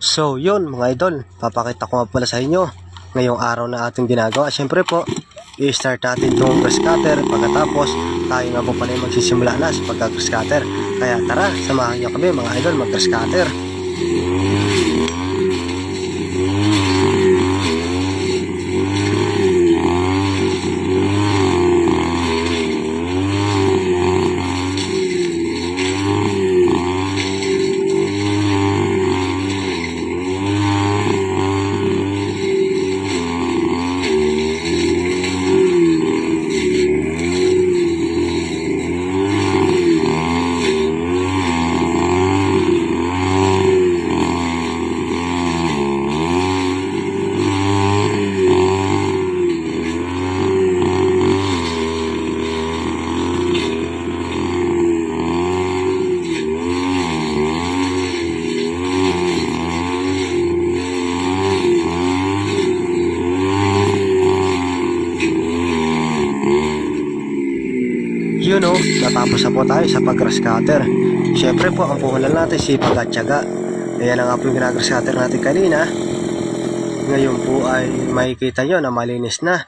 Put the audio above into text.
So yun mga idol, papakita ko nga pala sa inyo ngayong araw na ating ginagawa. Siyempre po, i-start natin itong grass cutter. Pagkatapos tayo nga po pala magsisimula na sa pagka-grass cutter. Kaya tara, samahan nyo kami mga idol mag-grass cutter. Yun o, natapos na po tayo sa pag-grass cutter. Siyempre po, ang puhunan natin sipag at tiyaga. Ayan na nga po yung ginag-grass cutter natin kanina. Ngayon po ay makikita nyo na malinis na.